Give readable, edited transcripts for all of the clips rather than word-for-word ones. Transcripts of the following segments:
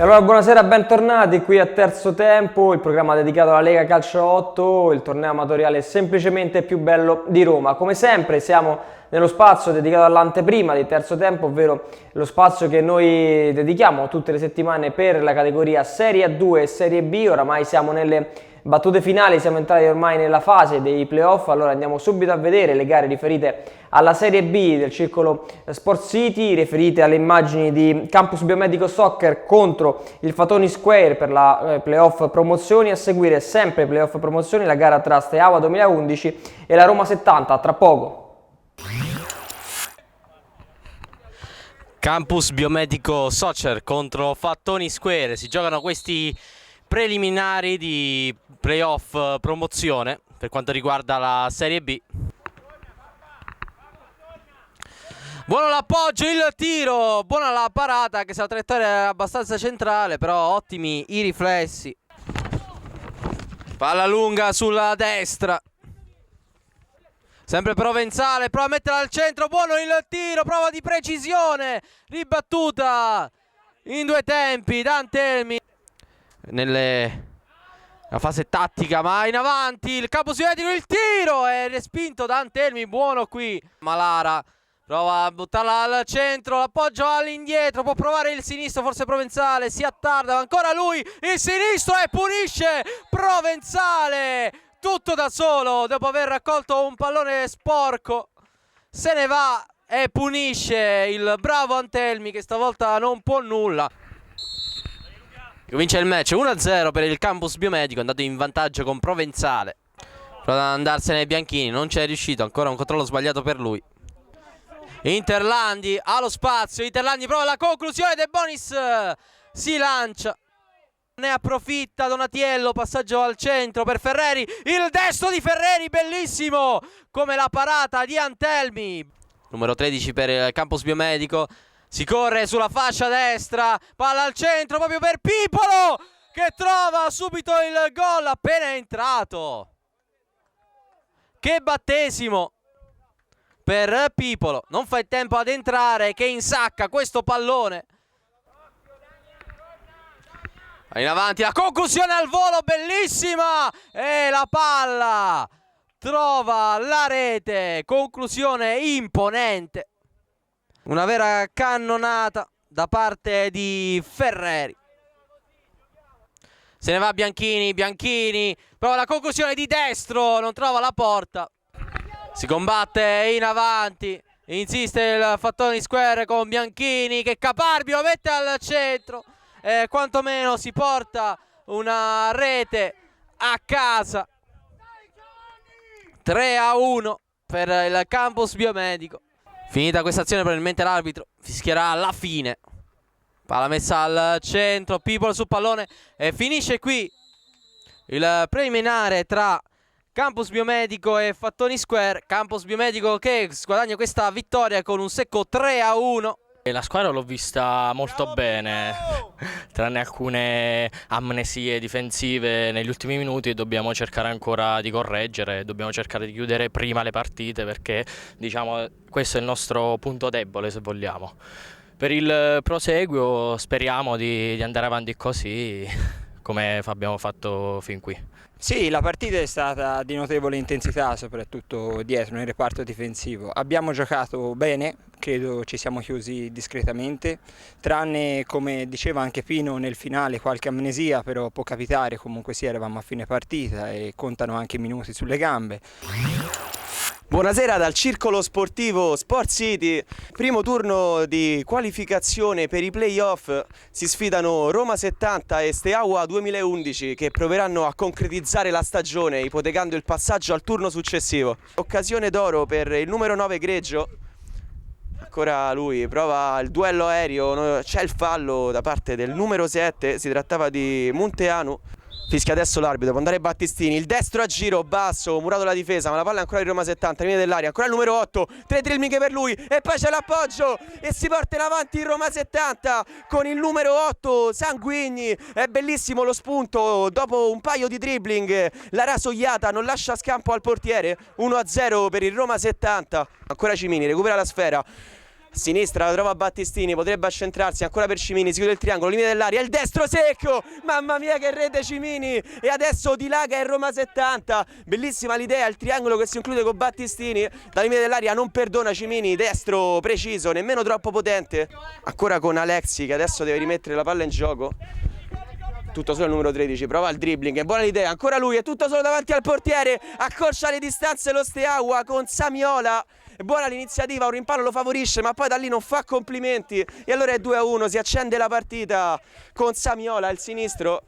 E allora buonasera, bentornati qui a Terzo Tempo, il programma dedicato alla Lega Calcio 8, il torneo amatoriale semplicemente più bello di Roma. Come sempre siamo nello spazio dedicato all'anteprima di Terzo Tempo, ovvero lo spazio che noi dedichiamo tutte le settimane per la categoria Serie A2 e Serie B. Oramai siamo nelle battute finali, siamo entrati ormai nella fase dei playoff, allora andiamo subito a vedere le gare riferite alla Serie B del circolo Sport City, riferite alle immagini di Campus Biomedico Soccer contro il Fatoni Square per la playoff promozioni. A seguire sempre playoff promozioni, la gara tra Steaua 2011 e la Roma 70, tra poco. Campus Biomedico Soccer contro Fatoni Square, si giocano questi preliminari di playoff promozione per quanto riguarda la Serie B. Buono l'appoggio, il tiro, buona la parata, che la traiettoria è abbastanza centrale, però ottimi i riflessi. Palla lunga sulla destra. Sempre Provenzale, prova a metterla al centro, buono il tiro, prova di precisione, ribattuta in due tempi, D'Antelmi nella fase tattica, ma in avanti il Campus Biomedico, il tiro è respinto D'Antelmi, buono qui. Malara prova a buttarla al centro, l'appoggio all'indietro, può provare il sinistro, forse Provenzale, si attarda, ancora lui, il sinistro e punisce Provenzale, tutto da solo, dopo aver raccolto un pallone sporco, se ne va e punisce il bravo Antelmi, che stavolta non può nulla. Vince il match 1-0 per il Campus Biomedico, è andato in vantaggio con Provenzale. Prova ad andarsene ai bianchini, non ci è riuscito, ancora un controllo sbagliato per lui. Interlandi ha lo spazio, Interlandi prova la conclusione, De Bonis si lancia, ne approfitta Donatiello, passaggio al centro per Ferreri, il destro di Ferreri bellissimo, come la parata di Antelmi. Numero 13 per il Campus Biomedico, si corre sulla fascia destra, palla al centro proprio per Pipolo, che trova subito il gol appena entrato. Che battesimo per Pipolo, non fa il tempo ad entrare, che insacca questo pallone. In avanti la conclusione al volo, bellissima, e la palla trova la rete, conclusione imponente, una vera cannonata da parte di Ferreri. Se ne va Bianchini, Bianchini prova la conclusione di destro, non trova la porta. Si combatte in avanti, insiste il Fatoni Square con Bianchini, che Caparbio mette al centro, quantomeno si porta una rete a casa. 3-1 per il Campus Biomedico. Finita questa azione, probabilmente l'arbitro fischierà la fine. Palla messa al centro, Pipolo sul pallone e finisce qui il preliminare tra Campus Biomedico e Fatoni Square. Campus Biomedico che guadagna questa vittoria con un secco 3-1. La squadra l'ho vista molto bene, tranne alcune amnesie difensive negli ultimi minuti, e dobbiamo cercare ancora di correggere, dobbiamo cercare di chiudere prima le partite, perché diciamo questo è il nostro punto debole, se vogliamo. Per il proseguo speriamo di andare avanti così come abbiamo fatto fin qui. Sì, la partita è stata di notevole intensità, soprattutto dietro nel reparto difensivo. Abbiamo giocato bene, credo ci siamo chiusi discretamente, tranne, come diceva anche Pino nel finale, qualche amnesia, però può capitare, comunque sì, eravamo a fine partita e contano anche i minuti sulle gambe. Buonasera dal circolo sportivo Sport City, primo turno di qualificazione per i playoff. Si sfidano Roma 70 e Steaua 2011, che proveranno a concretizzare la stagione ipotecando il passaggio al turno successivo. Occasione d'oro per il numero 9 Greggio, ancora lui prova il duello aereo, c'è il fallo da parte del numero 7, si trattava di Munteanu. Fischia adesso l'arbitro, può andare Battistini, il destro a giro, basso, murato la difesa, ma la palla è ancora di Roma 70, linea dell'aria, ancora il numero 8, 3 dribbling per lui e poi c'è l'appoggio e si porta in avanti il Roma 70 con il numero 8 Sanguigni. È bellissimo lo spunto, dopo un paio di dribbling la rasoiata non lascia scampo al portiere. 1-0 per il Roma 70, ancora Cimini, recupera la sfera, sinistra la trova Battistini, potrebbe accentrarsi ancora per Cimini, si chiude il triangolo, limite dell'aria, il destro secco, mamma mia che rete Cimini, e adesso dilaga il Roma 70, bellissima l'idea, il triangolo che si include con Battistini, dal limite dell'aria non perdona Cimini, destro preciso, nemmeno troppo potente, ancora con Alexi che adesso deve rimettere la palla in gioco. Tutto solo il numero 13, prova il dribbling, è buona l'idea, ancora lui, è tutto solo davanti al portiere, accorcia le distanze lo Steaua con Samiola, è buona l'iniziativa, un rimpallo lo favorisce ma poi da lì non fa complimenti e allora è 2-1, si accende la partita con Samiola, il sinistro.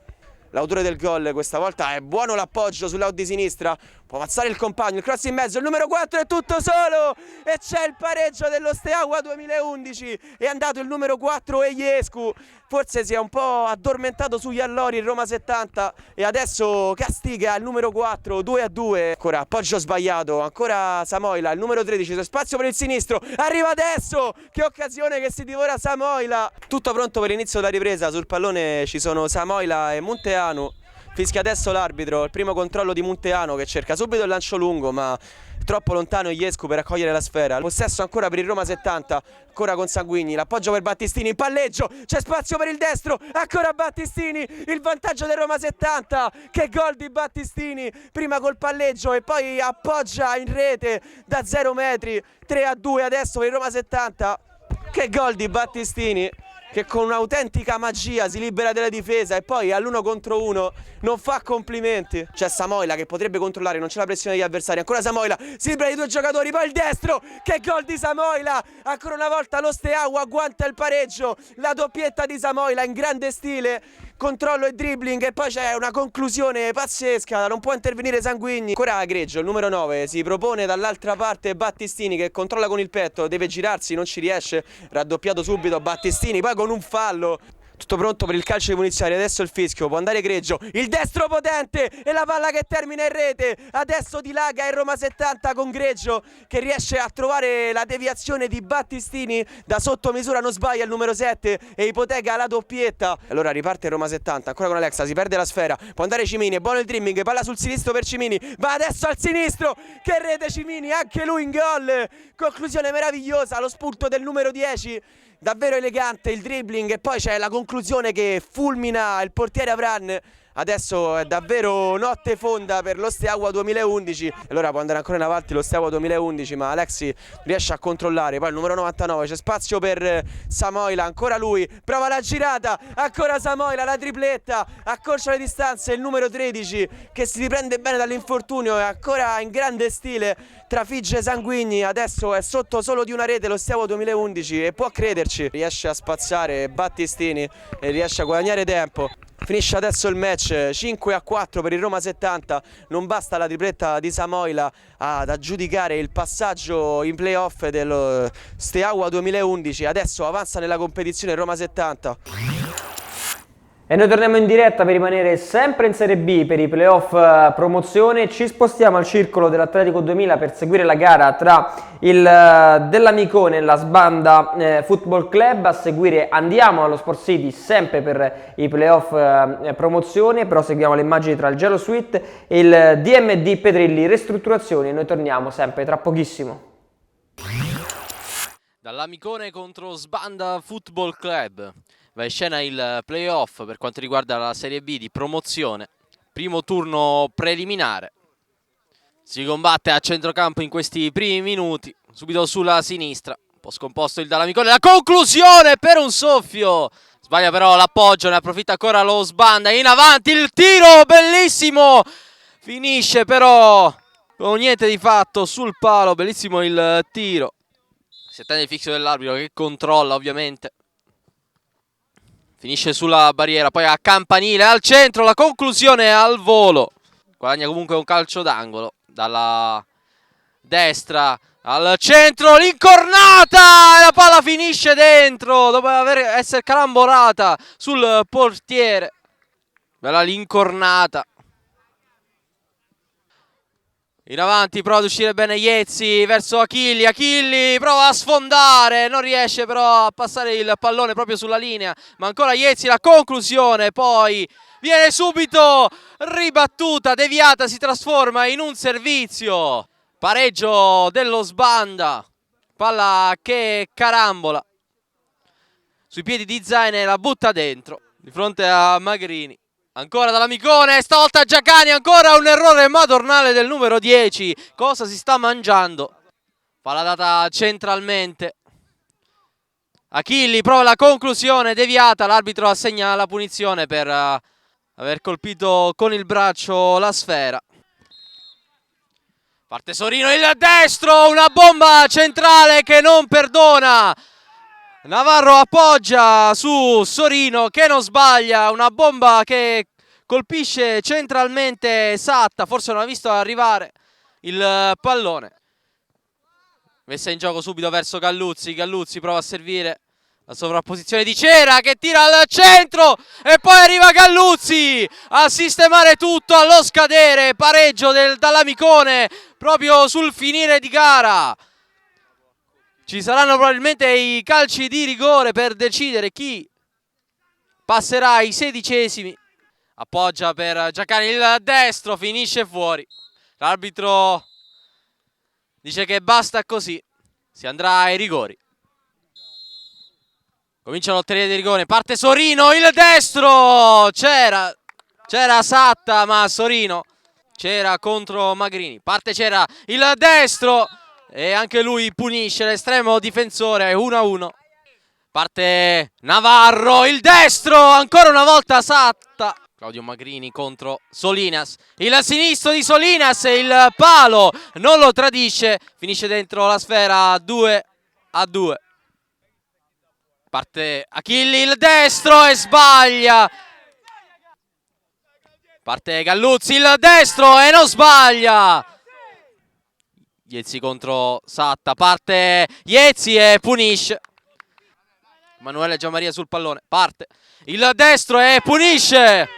L'autore del gol questa volta è buono l'appoggio sull'out di sinistra, può passare il compagno, il cross in mezzo, il numero 4 è tutto solo e c'è il pareggio dello Steaua 2011, è andato il numero 4 Ejescu, forse si è un po' addormentato sugli allori il Roma 70 e adesso castiga il numero 4, 2-2, ancora appoggio sbagliato, ancora Samoila, il numero 13, c'è spazio per il sinistro, arriva adesso, che occasione che si divora Samoila, tutto pronto per l'inizio della ripresa, sul pallone ci sono Samoila e Munteanu. Fischia adesso l'arbitro, il primo controllo di Munteanu che cerca subito il lancio lungo ma troppo lontano Iescu per raccogliere la sfera. Possesso ancora per il Roma 70, ancora con Sanguigni, l'appoggio per Battistini, in palleggio, c'è spazio per il destro, ancora Battistini, il vantaggio del Roma 70, che gol di Battistini, prima col palleggio e poi appoggia in rete da 0 metri, 3-2 adesso per il Roma 70, che gol di Battistini, che con un'autentica magia si libera della difesa e poi all'1 contro 1 non fa complimenti. C'è Samoila che potrebbe controllare, non c'è la pressione degli avversari, ancora Samoila, si libera di 2 giocatori, poi il destro, che gol di Samoila, ancora una volta lo Steaua agguanta il pareggio, la doppietta di Samoila in grande stile, controllo e dribbling e poi c'è una conclusione pazzesca, non può intervenire Sanguigni, ancora Greggio, il numero 9, si propone dall'altra parte Battistini che controlla con il petto, deve girarsi, non ci riesce, raddoppiato subito Battistini, poi con un fallo. Tutto pronto per il calcio di punizione, adesso il fischio, può andare Greggio, il destro potente e la palla che termina in rete, adesso dilaga il Roma 70 con Greggio che riesce a trovare la deviazione di Battistini, da sotto misura non sbaglia il numero 7 e ipoteca la doppietta. Allora riparte il Roma 70, ancora con Alexa, si perde la sfera, può andare Cimini, è buono il dribbling, palla sul sinistro per Cimini, va adesso al sinistro, che rete Cimini, anche lui in gol, conclusione meravigliosa, lo spunto del numero 10. Davvero elegante il dribbling e poi c'è la conclusione che fulmina il portiere Avran. Adesso è davvero notte fonda per lo Steaua 2011. Allora può andare ancora in avanti lo Steaua 2011 ma Alexi riesce a controllare. Poi il numero 99, c'è spazio per Samoila, ancora lui, prova la girata, ancora Samoila, la tripletta, accorcia le distanze, il numero 13 che si riprende bene dall'infortunio e ancora in grande stile trafigge Sanguigni. Adesso è sotto solo di una rete lo Steaua 2011 e può crederci, riesce a spazzare Battistini e riesce a guadagnare tempo. Finisce adesso il match 5-4 per il Roma 70, non basta la tripletta di Samoila ad aggiudicare il passaggio in playoff dello Steaua 2011, adesso avanza nella competizione Roma 70. E noi torniamo in diretta per rimanere sempre in Serie B per i playoff promozione. Ci spostiamo al circolo dell'Atletico 2000 per seguire la gara tra il Dell'Amicone e la Sbanda Football Club. A seguire andiamo allo Sport City sempre per i playoff promozione, però seguiamo le immagini tra il Gelo Suite e il DMD Petrilli Ristrutturazioni e noi torniamo sempre tra pochissimo. Dall'Amicone contro Sbanda Football Club. Va in scena il playoff per quanto riguarda la Serie B di promozione. Primo turno preliminare. Si combatte a centrocampo in questi primi minuti. Subito sulla sinistra. Un po' scomposto il Dall'Amicone. La conclusione per un soffio. Sbaglia però l'appoggio. Ne approfitta ancora lo Sbanda. In avanti il tiro. Bellissimo. Finisce però con niente di fatto sul palo. Bellissimo il tiro. Si attende il fischio dell'arbitro che controlla ovviamente. Finisce sulla barriera, poi a campanile, al centro, la conclusione al volo. Guadagna comunque un calcio d'angolo. Dalla destra al centro, l'incornata! E la palla finisce dentro, dopo essere calamborata sul portiere. Bella l'incornata. In avanti prova ad uscire bene Iezzi verso Achilli, Achilli prova a sfondare, non riesce però a passare il pallone proprio sulla linea, ma ancora Iezzi, la conclusione, poi viene subito ribattuta, deviata, si trasforma in un servizio. Pareggio dello Sbanda Palla che carambola sui piedi di Zaine e la butta dentro di fronte a Magrini. Ancora Dall'Amicone, stavolta Giacani, ancora un errore madornale del numero 10. Cosa si sta mangiando? Palla data centralmente. Achilli prova la conclusione, deviata, l'arbitro assegna la punizione per aver colpito con il braccio la sfera. Parte Sorino, il destro, una bomba centrale che non perdona. Navarro appoggia su Sorino che non sbaglia, una bomba che colpisce centralmente Satta, forse non ha visto arrivare il pallone. Messa in gioco subito verso Galluzzi, Galluzzi prova a servire la sovrapposizione di Cera che tira al centro e poi arriva Galluzzi a sistemare tutto allo scadere, pareggio Dall'Amicone proprio sul finire di gara. Ci saranno probabilmente i calci di rigore per decidere chi passerà ai 16esimi. Appoggia per Giacani il destro, finisce fuori. L'arbitro dice che basta così, si andrà ai rigori. Comincia la lotteria di rigore, parte Sorino, il destro, c'era Satta ma Sorino c'era contro Magrini. Parte Cera, il destro e anche lui punisce l'estremo difensore, 1-1. Parte Navarro, il destro, ancora una volta Satta. Claudio Magrini contro Solinas, il sinistro di Solinas e il palo non lo tradisce, finisce dentro la sfera 2-2. Parte Achilli, il destro e sbaglia. Parte Galluzzi, il destro e non sbaglia. Iezzi contro Satta, parte Iezzi e punisce. Emanuele Gianmaria sul pallone, parte il destro e punisce.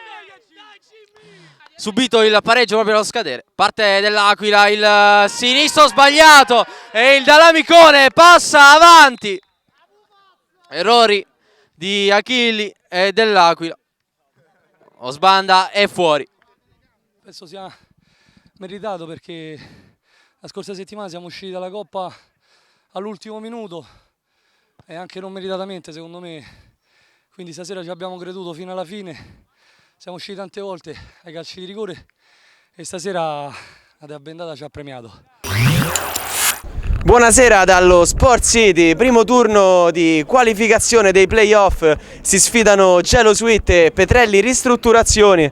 Subito il pareggio proprio allo scadere. Parte dell'Aquila, il sinistro sbagliato e il Dall'Amicone passa avanti. Errori di Achilli e dell'Aquila. Osbanda è fuori. Penso sia meritato perché la scorsa settimana siamo usciti dalla Coppa all'ultimo minuto e anche non meritatamente secondo me. Quindi stasera ci abbiamo creduto fino alla fine. Siamo usciti tante volte ai calci di rigore e stasera la Dea Bendata ci ha premiato. Buonasera dallo Sport City, primo turno di qualificazione dei playoff, si sfidano Gelosuit e Petrelli Ristrutturazioni.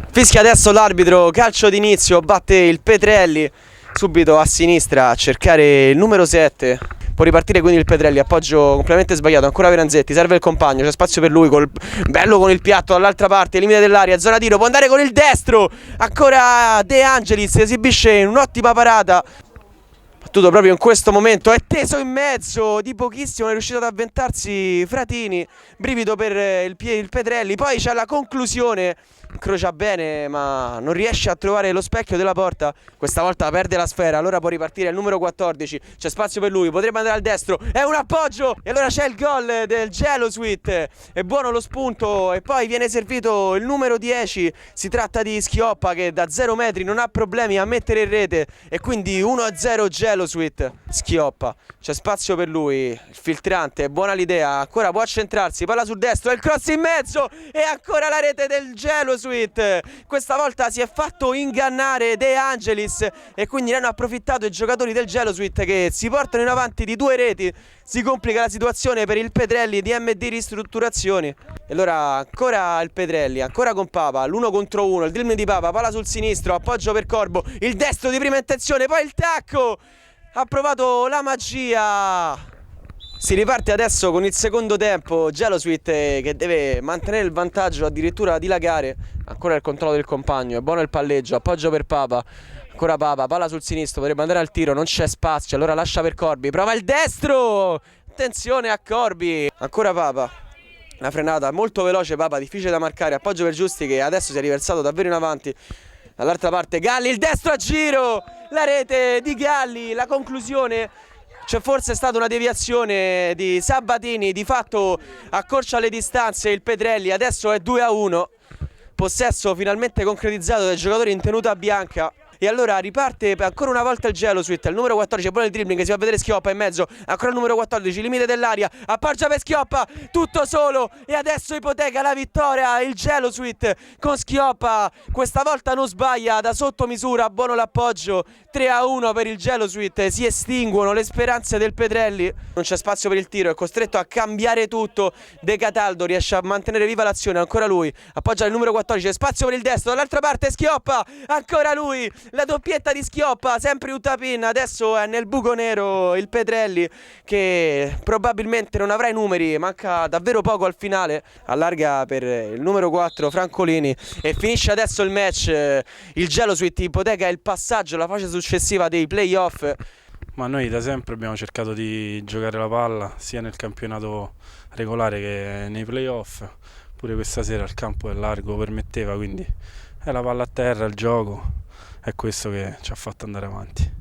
Fischia adesso l'arbitro, calcio d'inizio, batte il Petrelli, subito a sinistra a cercare il numero 7. Può ripartire quindi il Petrelli, appoggio completamente sbagliato, ancora Veranzetti, serve il compagno, c'è spazio per lui, bello con il piatto dall'altra parte, limite dell'area, zona tiro, può andare con il destro, ancora De Angelis, esibisce in un'ottima parata. Battuto proprio in questo momento, è teso in mezzo, di pochissimo è riuscito ad avventarsi Fratini, brivido per il Petrelli, poi c'è la conclusione, incrocia bene ma non riesce a trovare lo specchio della porta, questa volta perde la sfera, allora può ripartire il numero 14, c'è spazio per lui, potrebbe andare al destro, è un appoggio e allora c'è il gol del Gelosuit, è buono lo spunto e poi viene servito il numero 10, si tratta di Schioppa che da 0 metri non ha problemi a mettere in rete e quindi 1-0 Gelosuit. Schioppa, c'è spazio per lui, il filtrante, buona l'idea, ancora può accentrarsi, palla sul destro, il cross in mezzo e ancora la rete del Gelosuit. Questa volta si è fatto ingannare De Angelis e quindi ne hanno approfittato i giocatori del Gelosuit che si portano in avanti di 2 reti. Si complica la situazione per il Petrelli di MD Ristrutturazioni. E allora ancora il Petrelli, ancora con Papa, l'1 contro 1, il dribbling di Papa, palla sul sinistro, appoggio per Corbo, il destro di prima intenzione, poi il tacco, ha provato la magia. Si riparte adesso con il secondo tempo, Gelosuit che deve mantenere il vantaggio, addirittura dilagare, ancora il controllo del compagno, è buono il palleggio, appoggio per Papa, ancora Papa, palla sul sinistro, potrebbe andare al tiro, non c'è spazio, allora lascia per Corbi, prova il destro, attenzione a Corbi, ancora Papa, la frenata molto veloce Papa, difficile da marcare, appoggio per Giusti che adesso si è riversato davvero in avanti, dall'altra parte Galli, il destro a giro, la rete di Galli, la conclusione. C'è forse stata una deviazione di Sabatini, di fatto accorcia le distanze il Petrelli, adesso è 2-1, possesso finalmente concretizzato dai giocatori in tenuta bianca e allora riparte ancora una volta il Gelosuit, il numero 14, buono il dribbling, si va a vedere Schioppa in mezzo, ancora il numero 14, limite dell'aria, appoggia per Schioppa, tutto solo e adesso ipoteca la vittoria il Gelosuit con Schioppa, questa volta non sbaglia da sotto misura, buono l'appoggio, 3-1 per il Gelosuit, si estinguono le speranze del Petrelli, non c'è spazio per il tiro, è costretto a cambiare tutto, De Cataldo riesce a mantenere viva l'azione, ancora lui, appoggia il numero 14, spazio per il destro, dall'altra parte Schioppa, ancora lui, la doppietta di Schioppa, sempre Utapin, adesso è nel buco nero il Petrelli che probabilmente non avrà i numeri, manca davvero poco al finale, allarga per il numero 4 Francolini e finisce adesso il match, il Gelosuit ipoteca il passaggio, la fase successiva dei playoff. Ma noi da sempre abbiamo cercato di giocare la palla sia nel campionato regolare che nei playoff, pure questa sera il campo è largo, permetteva, quindi è la palla a terra, il gioco, è questo che ci ha fatto andare avanti.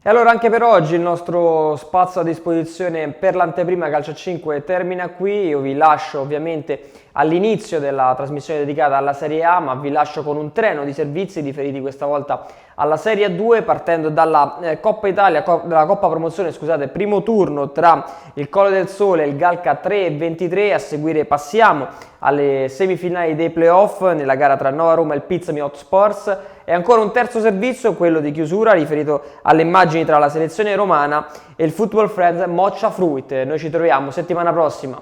E allora anche per oggi il nostro spazio a disposizione per l'anteprima Calcio a 5 termina qui, io vi lascio ovviamente all'inizio della trasmissione dedicata alla Serie A, ma vi lascio con un treno di servizi riferiti questa volta alla Serie A2 partendo dalla Coppa Italia, dalla Coppa Promozione, scusate, primo turno tra il Colle del Sole e il Galca 3 e 23, a seguire passiamo alle semifinali dei playoff nella gara tra Nova Roma e il Pizza Hot Sports e ancora un terzo servizio, quello di chiusura riferito alle immagini tra la selezione romana e il Football Friends Moccia Fruit. Noi ci troviamo settimana prossima.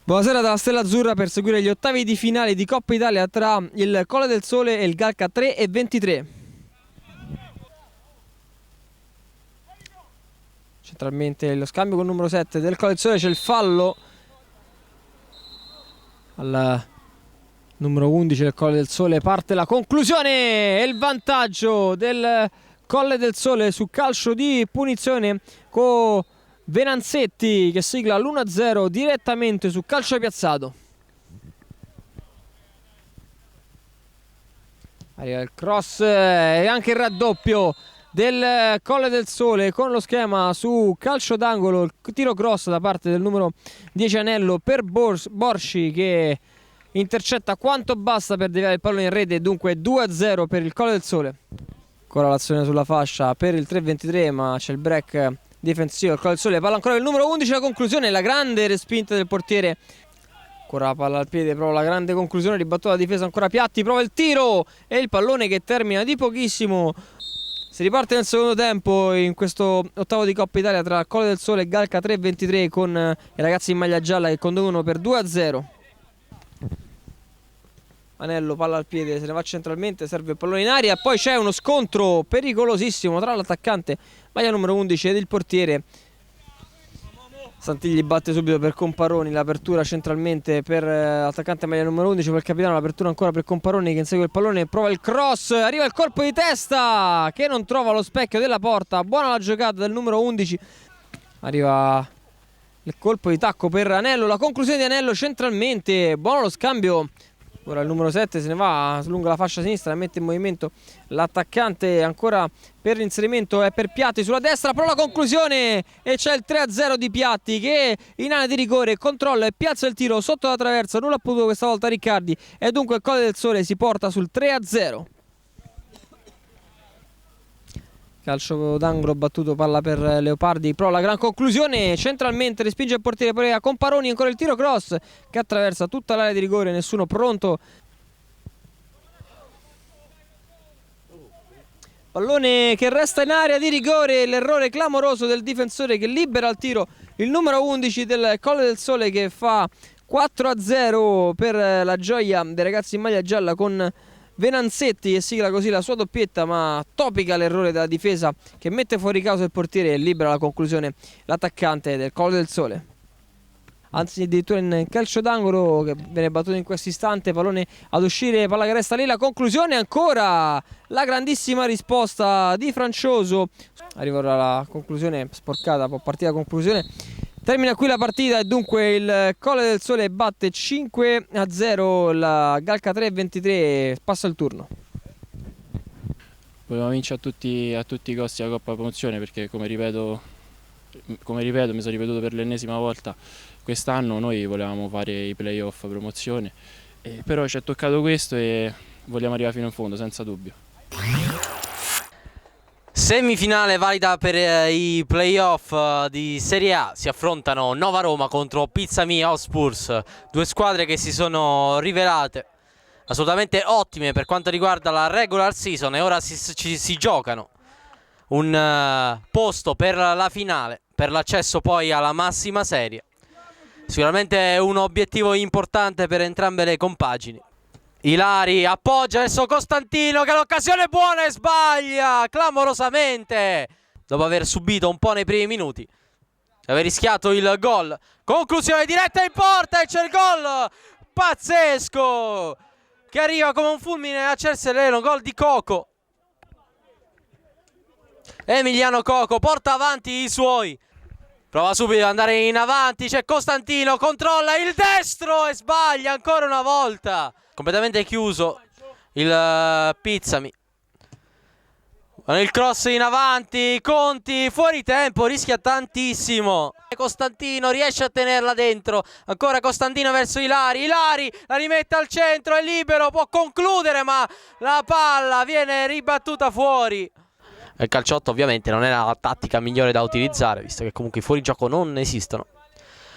Buonasera dalla Stella Azzurra per seguire gli ottavi di finale di Coppa Italia tra il Colle del Sole e il Galca 3 e 23. Centralmente lo scambio con il numero 7 del Colle del Sole, c'è il fallo al numero 11 del Colle del Sole, parte la conclusione e il vantaggio del Colle del Sole su calcio di punizione con Venanzetti che sigla l'1-0 direttamente su calcio piazzato. Arriva il cross e anche il raddoppio del Colle del Sole con lo schema su calcio d'angolo, il tiro cross da parte del numero 10 Anello per Borsci che intercetta quanto basta per deviare il pallone in rete, dunque 2-0 per il Colle del Sole. Ancora l'azione sulla fascia per il 3-23, ma c'è il break difensivo, il Colle del Sole, palla ancora il numero 11, la conclusione, la grande respinta del portiere, ancora la palla al piede, prova la grande conclusione, ribattuta la difesa, ancora Piatti, prova il tiro e il pallone che termina di pochissimo. Si riparte nel secondo tempo in questo ottavo di Coppa Italia tra Colle del Sole e Galca 3-23 con i ragazzi in maglia gialla che conducono per 2-0. Anello, palla al piede, se ne va centralmente, serve il pallone in aria e poi c'è uno scontro pericolosissimo tra l'attaccante maglia numero 11 ed il portiere. Santigli batte subito per Comparoni, l'apertura centralmente per l'attaccante maglia numero 11, per il capitano, l'apertura ancora per Comparoni che insegue il pallone, prova il cross, arriva il colpo di testa che non trova lo specchio della porta, buona la giocata del numero 11, arriva il colpo di tacco per Anello, la conclusione di Anello centralmente, buono lo scambio. Ora il numero 7 se ne va lungo la fascia sinistra, mette in movimento l'attaccante, ancora per l'inserimento è per Piatti sulla destra, però la conclusione e c'è il 3-0 di Piatti che in area di rigore controlla e piazza il tiro sotto la traversa, non l'ha potuto questa volta Riccardi e dunque il Colle del Sole si porta sul 3-0. Calcio d'angolo battuto, palla per Leopardi, però la gran conclusione centralmente respinge il portiere, poi a Comparoni ancora il tiro cross che attraversa tutta l'area di rigore, nessuno pronto. Pallone che resta in area di rigore, l'errore clamoroso del difensore che libera il tiro, il numero 11 del Colle del Sole che fa 4-0 per la gioia dei ragazzi in maglia gialla con Venanzetti che sigla così la sua doppietta, ma topica l'errore della difesa che mette fuori causa il portiere e libera la conclusione l'attaccante del Colle del Sole. Anzi addirittura in calcio d'angolo che viene battuto in questo istante, pallone ad uscire, palla che resta lì, la conclusione ancora, la grandissima risposta di Francioso. Arriva ora la conclusione sporcata, può partire la conclusione. Termina qui la partita e dunque il Colle del Sole batte 5-0 la Galca 3-23, passa il turno. Volevamo vincere a tutti i costi la Coppa Promozione perché come ripeto, mi sono ripetuto per l'ennesima volta, quest'anno noi volevamo fare i playoff promozione, però ci è toccato questo e vogliamo arrivare fino in fondo, senza dubbio. Semifinale valida per i playoff di Serie A. Si affrontano Nova Roma contro Pizzami Hotspurs, due squadre che si sono rivelate assolutamente ottime per quanto riguarda la regular season, e ora si giocano un posto per la finale, per l'accesso poi alla massima serie. Sicuramente un obiettivo importante per entrambe le compagini. Ilari appoggia adesso Costantino, che ha l'occasione buona e sbaglia clamorosamente dopo aver subito un po' nei primi minuti, aver rischiato il gol. Conclusione diretta in porta e c'è il gol pazzesco che arriva come un fulmine a ciel sereno, gol di Coco. Emiliano Coco porta avanti i suoi, prova subito ad andare in avanti, c'è Costantino, controlla il destro e sbaglia ancora una volta. Completamente chiuso il Pizzami. Il cross in avanti, Conti fuori tempo, rischia tantissimo. Costantino riesce a tenerla dentro, ancora Costantino verso Ilari, Ilari la rimette al centro, è libero, può concludere ma la palla viene ribattuta fuori. Il calciotto ovviamente non era la tattica migliore da utilizzare, visto che comunque i fuorigioco non esistono.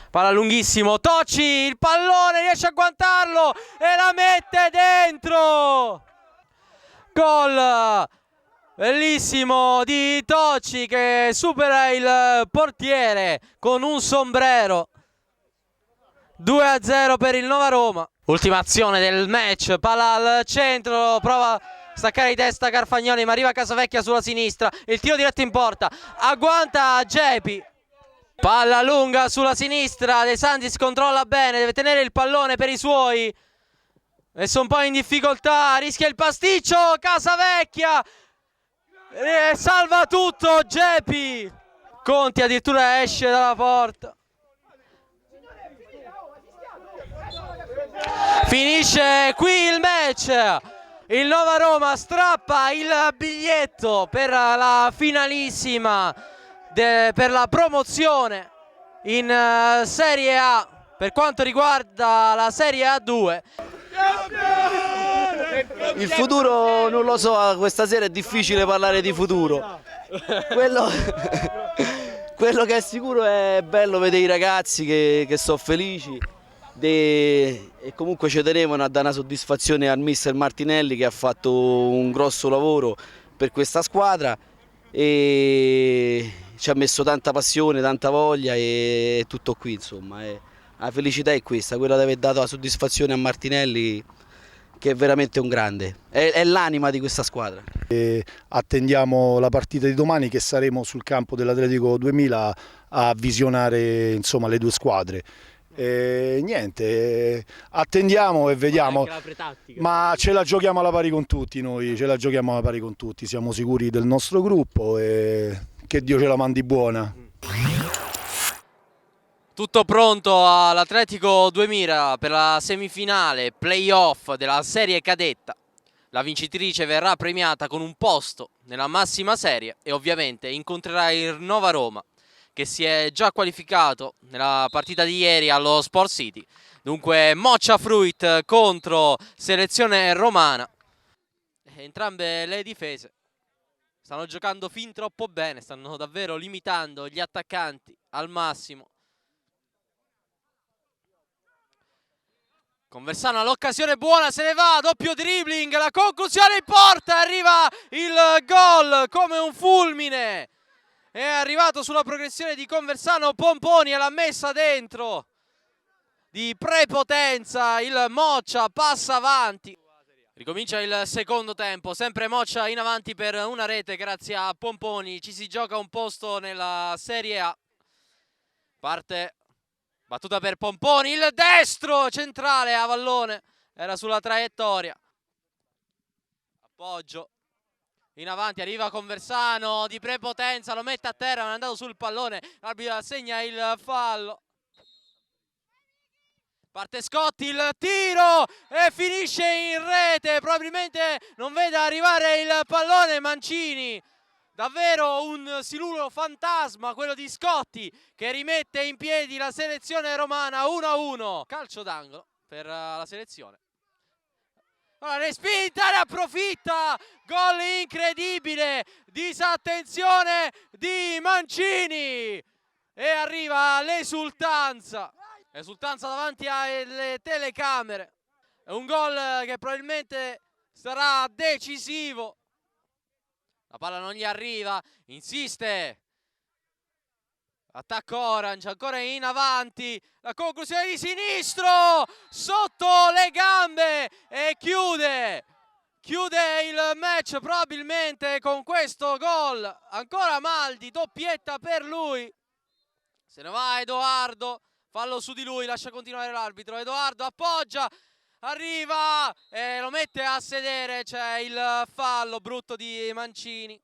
Palla lunghissimo, Tocci, il pallone riesce a agguantarlo e la mette dentro. Gol bellissimo di Tocci che supera il portiere con un sombrero. 2-0 per il Nova Roma. Ultima azione del match, palla al centro, prova a staccare di testa Carfagnoli ma arriva Casavecchia sulla sinistra, il tiro diretto in porta, agguanta Gepi. Palla lunga sulla sinistra, De Santis controlla bene, deve tenere il pallone per i suoi. Messo un po' in difficoltà, rischia il pasticcio, Casavecchia salva tutto Gepi. Conti addirittura esce dalla porta. Finisce qui il match. Il Nova Roma strappa il biglietto per la finalissima per la promozione in Serie A per quanto riguarda la Serie A2. Il futuro non lo so, questa sera è difficile parlare di futuro. Quello che è sicuro è bello vedere i ragazzi che sono felici e comunque ci tenevano a dare una soddisfazione al mister Martinelli, che ha fatto un grosso lavoro per questa squadra e ci ha messo tanta passione, tanta voglia e tutto qui, insomma. La felicità è questa, quella di aver dato la soddisfazione a Martinelli, che è veramente un grande, è l'anima di questa squadra. Attendiamo la partita di domani, che saremo sul campo dell'Atletico 2000 a visionare, insomma, le due squadre. Niente, attendiamo e vediamo, ma ce la giochiamo alla pari con tutti noi, siamo sicuri del nostro gruppo e che Dio ce la mandi buona. Tutto pronto all'Atletico 2000 per la semifinale playoff della serie cadetta. La vincitrice verrà premiata con un posto nella massima serie e ovviamente incontrerà il Nova Roma, che si è già qualificato nella partita di ieri allo Sport City. Dunque Moccia Fruit contro Selezione Romana. Entrambe le difese stanno giocando fin troppo bene, stanno davvero limitando gli attaccanti al massimo. Conversano all'occasione buona, se ne va, doppio dribbling, la conclusione in porta, arriva il gol come un fulmine. È arrivato sulla progressione di Conversano Pomponi e l'ha messa dentro. Di prepotenza il Moccia passa avanti. Ricomincia il secondo tempo, sempre Moccia in avanti per una rete grazie a Pomponi. Ci si gioca un posto nella Serie A. Parte battuta per Pomponi, il destro centrale a Vallone, era sulla traiettoria. Appoggio. In avanti arriva Conversano di prepotenza, lo mette a terra, non è andato sul pallone, l'arbitro assegna il fallo. Parte Scotti, il tiro e finisce in rete, probabilmente non vede arrivare il pallone Mancini. Davvero un siluro fantasma quello di Scotti, che rimette in piedi la selezione romana 1-1. Calcio d'angolo per la selezione. Ora respinta, ne approfitta, gol incredibile, disattenzione di Mancini e arriva l'esultanza davanti alle telecamere. È un gol che probabilmente sarà decisivo. La palla non gli arriva, insiste. Attacco Orange, ancora in avanti, la conclusione di sinistro, sotto le gambe e chiude il match probabilmente con questo gol. Ancora Maldi, doppietta per lui. Se ne va Edoardo, fallo su di lui, lascia continuare l'arbitro. Edoardo appoggia, arriva e lo mette a sedere, c'è il fallo brutto di Mancini.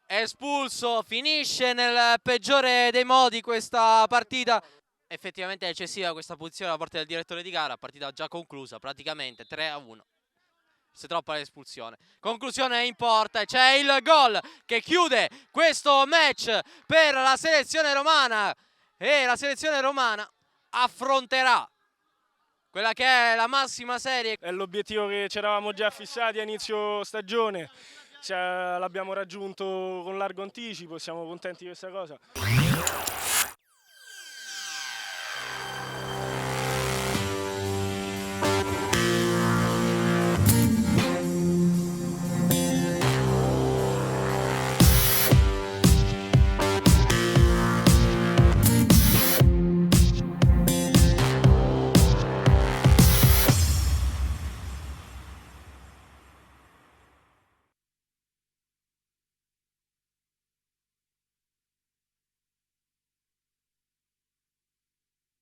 Espulso, finisce nel peggiore dei modi questa partita. Effettivamente è eccessiva questa punizione da parte del direttore di gara, partita già conclusa praticamente 3-1. Se troppa l'espulsione. Conclusione in porta e c'è il gol che chiude questo match per la selezione romana e la selezione romana affronterà quella che è la massima serie. È l'obiettivo che ci eravamo già fissati a inizio stagione. L'abbiamo raggiunto con largo anticipo, siamo contenti di questa cosa.